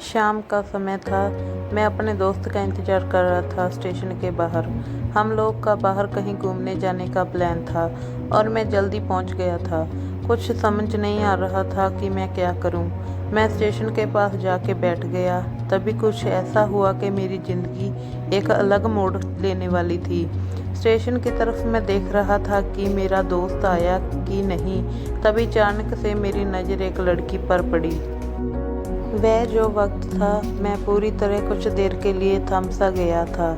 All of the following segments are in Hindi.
शाम का समय था। मैं अपने दोस्त का इंतज़ार कर रहा था स्टेशन के बाहर। हम लोग का बाहर कहीं घूमने जाने का प्लान था और मैं जल्दी पहुंच गया था। कुछ समझ नहीं आ रहा था कि मैं क्या करूं। मैं स्टेशन के पास जाके बैठ गया। तभी कुछ ऐसा हुआ कि मेरी ज़िंदगी एक अलग मोड़ लेने वाली थी। स्टेशन की तरफ मैं देख रहा था कि मेरा दोस्त आया कि नहीं। तभी अचानक से मेरी नज़र एक लड़की पर पड़ी। वह जो वक्त था, मैं पूरी तरह कुछ देर के लिए थम सा गया था।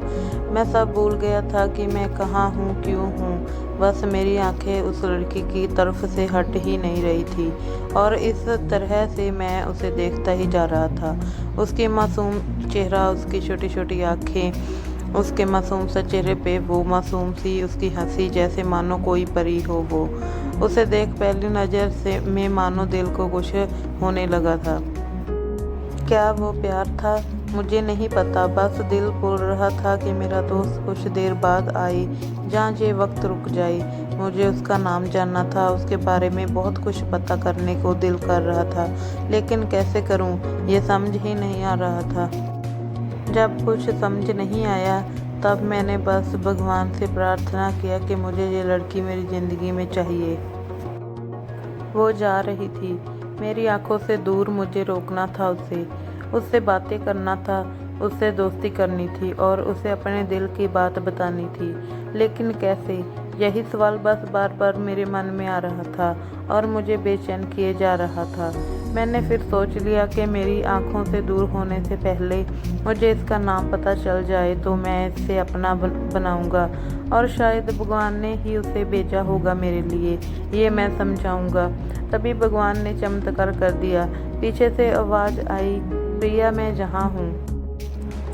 मैं सब भूल गया था कि मैं कहाँ हूँ, क्यों हूँ। बस मेरी आंखें उस लड़की की तरफ से हट ही नहीं रही थी और इस तरह से मैं उसे देखता ही जा रहा था। उसकी मासूम चेहरा, उसकी छोटी छोटी आँखें, उसके मासूम सा चेहरे पे वो मासूम सी उसकी हंसी, जैसे मानो कोई परी हो वो। उसे देख पहली नज़र से में मानो दिल को कुछ होने लगा था। क्या वो प्यार था? मुझे नहीं पता। बस दिल बोल रहा था कि मेरा दोस्त कुछ देर बाद आए, जहाँ ये वक्त रुक जाए। मुझे उसका नाम जानना था, उसके बारे में बहुत कुछ पता करने को दिल कर रहा था, लेकिन कैसे करूं, ये समझ ही नहीं आ रहा था। जब कुछ समझ नहीं आया, तब मैंने बस भगवान से प्रार्थना किया कि मुझे ये लड़की मेरी ज़िंदगी में चाहिए। वो जा रही थी, मेरी आंखों से दूर। मुझे रोकना था उससे, उससे बातें करना था, उससे दोस्ती करनी थी और उसे अपने दिल की बात बतानी थी। लेकिन कैसे? यही सवाल बस बार बार मेरे मन में आ रहा था और मुझे बेचैन किए जा रहा था। मैंने फिर सोच लिया कि मेरी आंखों से दूर होने से पहले मुझे इसका नाम पता चल जाए तो मैं इसे अपना बनाऊंगा और शायद भगवान ने ही उसे भेजा होगा मेरे लिए, ये मैं समझाऊंगा। तभी भगवान ने चमत्कार कर दिया। पीछे से आवाज़ आई, प्रिया मैं जहाँ हूँ।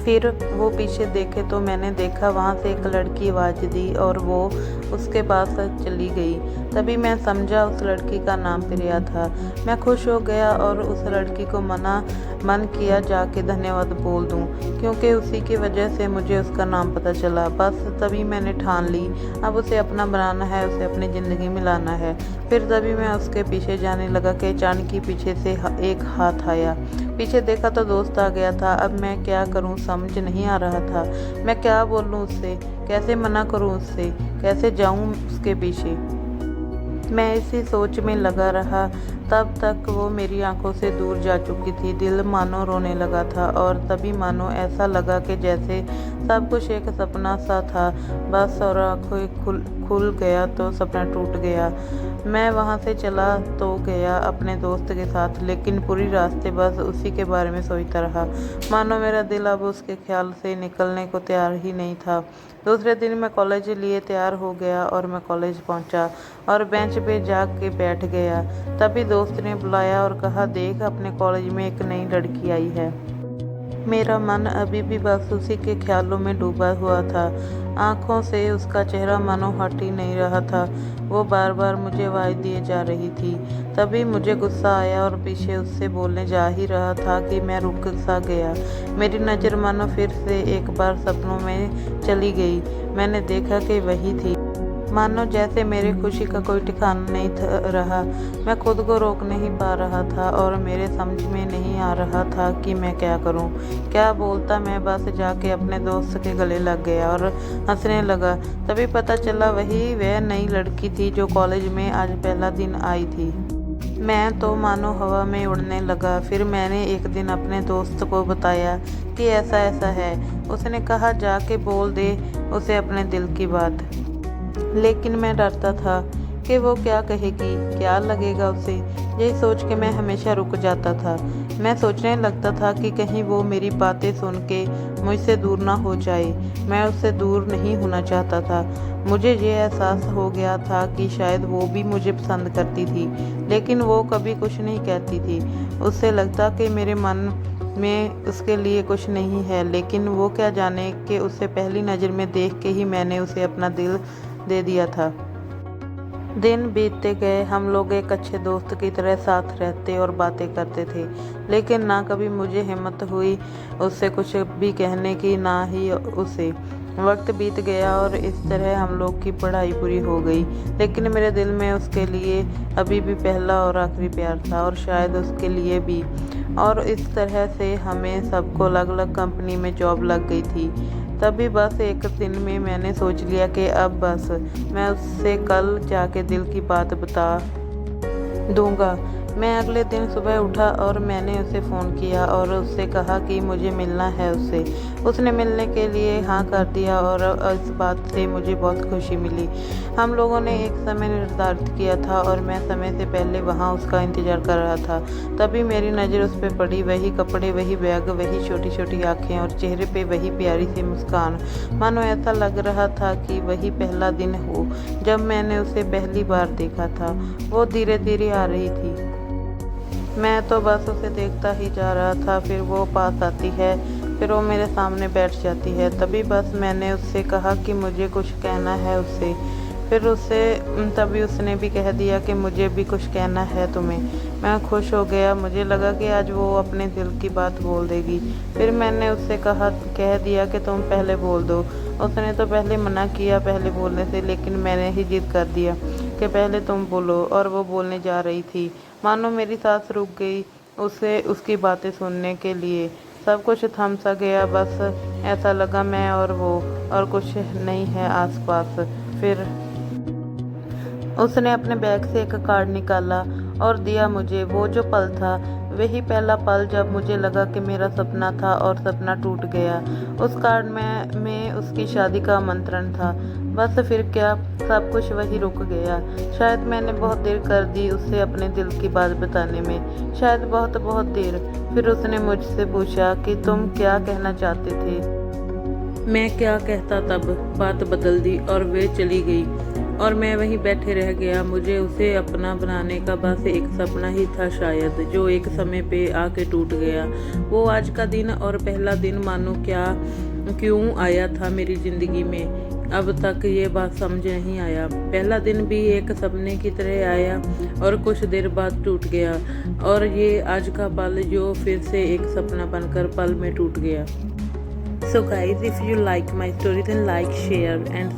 फिर वो पीछे देखे तो मैंने देखा वहाँ से एक लड़की आवाज़ दी और वो उसके पास चली गई। तभी मैं समझा उस लड़की का नाम प्रिया था। मैं खुश हो गया और उस लड़की को मन किया जाके धन्यवाद बोल दूं, क्योंकि उसी की वजह से मुझे उसका नाम पता चला। बस तभी मैंने ठान ली, अब उसे अपना बनाना है, उसे अपनी ज़िंदगी में लाना है। फिर तभी मैं उसके पीछे जाने लगा कि अचानक ही पीछे से एक हाथ आया। पीछे देखा तो दोस्त आ गया था। अब मैं क्या करूं समझ नहीं आ रहा था। मैं क्या बोलूं उससे, कैसे मना करूं उससे, कैसे जाऊं उसके पीछे। मैं इसी सोच में लगा रहा। तब तक वो मेरी आंखों से दूर जा चुकी थी। दिल मानो रोने लगा था और तभी मानो ऐसा लगा कि जैसे सब कुछ एक सपना सा था बस, और आंखें खुल गया तो सपना टूट गया। मैं वहाँ से चला तो गया अपने दोस्त के साथ, लेकिन पूरी रास्ते बस उसी के बारे में सोचता रहा। मानो मेरा दिल अब उसके ख्याल से निकलने को तैयार ही नहीं था। दूसरे दिन मैं कॉलेज लिए तैयार हो गया और मैं कॉलेज पहुंचा और बेंच पे जाके बैठ गया। तभी दोस्त ने बुलाया और कहा, देख अपने कॉलेज में एक नई लड़की आई है। मेरा मन अभी भी बस उसी के ख्यालों में डूबा हुआ था। आंखों से उसका चेहरा मानो हट ही नहीं रहा था। वो बार बार मुझे आवाज़ दिए जा रही थी। तभी मुझे गुस्सा आया और पीछे उससे बोलने जा ही रहा था कि मैं रुक सा गया। मेरी नज़र मानो फिर से एक बार सपनों में चली गई। मैंने देखा कि वही थी। मानो जैसे मेरे खुशी का कोई ठिकाना नहीं रहा। मैं खुद को रोक नहीं पा रहा था और मेरे समझ में नहीं आ रहा था कि मैं क्या करूं, क्या बोलता। मैं बस जाके अपने दोस्त के गले लग गया और हंसने लगा। तभी पता चला वही वह नई लड़की थी जो कॉलेज में आज पहला दिन आई थी। मैं तो मानो हवा में उड़ने लगा। फिर मैंने एक दिन अपने दोस्त को बताया कि ऐसा ऐसा है। उसने कहा, जाके बोल दे उसे अपने दिल की बात। लेकिन मैं डरता था कि वो क्या कहेगी, क्या लगेगा उसे। यही सोच के मैं हमेशा रुक जाता था। मैं सोचने लगता था कि कहीं वो मेरी बातें सुन के मुझसे दूर ना हो जाए। मैं उससे दूर नहीं होना चाहता था। मुझे ये एहसास हो गया था कि शायद वो भी मुझे पसंद करती थी, लेकिन वो कभी कुछ नहीं कहती थी। उससे लगता कि मेरे मन में उसके लिए कुछ नहीं है, लेकिन वो क्या जाने कि उससे पहली नज़र में देख के ही मैंने उसे अपना दिल दे दिया था। दिन बीतते गए, हम लोग एक अच्छे दोस्त की तरह साथ रहते और बातें करते थे, लेकिन ना कभी मुझे हिम्मत हुई उससे कुछ भी कहने की, ना ही उसे। वक्त बीत गया और इस तरह हम लोग की पढ़ाई पूरी हो गई, लेकिन मेरे दिल में उसके लिए अभी भी पहला और आखिरी प्यार था, और शायद उसके लिए भी। और इस तरह से हमें सबको अलग अलग कंपनी में जॉब लग गई थी। तभी बस एक दिन में मैंने सोच लिया कि अब बस मैं उससे कल जाके दिल की बात बता दूंगा। मैं अगले दिन सुबह उठा और मैंने उसे फ़ोन किया और उससे कहा कि मुझे मिलना है उससे। उसने मिलने के लिए हाँ कर दिया और इस बात से मुझे बहुत खुशी मिली। हम लोगों ने एक समय निर्धारित किया था और मैं समय से पहले वहाँ उसका इंतज़ार कर रहा था। तभी मेरी नज़र उस पर पड़ी। वही कपड़े, वही बैग, वही छोटी छोटी आँखें और चेहरे पे वही प्यारी सी मुस्कान। मानो ऐसा लग रहा था कि वही पहला दिन हो जब मैंने उसे पहली बार देखा था। वो धीरे धीरे आ रही थी। मैं तो बस उसे देखता ही जा रहा था। फिर वो पास आती है, फिर वो मेरे सामने बैठ जाती है। तभी बस मैंने उससे कहा कि मुझे कुछ कहना है उससे। तभी उसने भी कह दिया कि मुझे भी कुछ कहना है तुम्हें। मैं खुश हो गया। मुझे लगा कि आज वो अपने दिल की बात बोल देगी। फिर मैंने उससे कह दिया कि तुम पहले बोल दो। उसने तो पहले मना किया पहले बोलने से, लेकिन मैंने ही जिद कर दिया कि पहले तुम बोलो। और वो बोलने जा रही थी। मानो मेरी सांस रुक गई उसे उसकी बातें सुनने के लिए। सब कुछ थम सा गया। बस ऐसा लगा मैं और वो, और कुछ नहीं है आसपास। फिर उसने अपने बैग से एक कार्ड निकाला और दिया मुझे। वो जो पल था वही पहला पल जब मुझे लगा कि मेरा सपना था और सपना टूट गया। उस कार्ड में उसकी शादी का आमंत्रण था। बस फिर क्या, सब कुछ वही रुक गया। शायद मैंने बहुत देर कर दी उसे अपने दिल की बात बताने में, शायद बहुत बहुत देर। फिर उसने मुझसे पूछा कि तुम क्या कहना चाहते थे। मैं क्या कहता, तब बात बदल दी और वे चली गई और मैं वहीं बैठे रह गया। मुझे उसे अपना बनाने का बस एक सपना ही था शायद, जो एक समय पे आके टूट गया। वो आज का दिन और पहला दिन मानो क्यों आया था मेरी ज़िंदगी में, अब तक ये बात समझ नहीं आया। पहला दिन भी एक सपने की तरह आया और कुछ देर बाद टूट गया, और ये आज का पल जो फिर से एक सपना बनकर पल में टूट गया। So guys, if you like my story then like, share and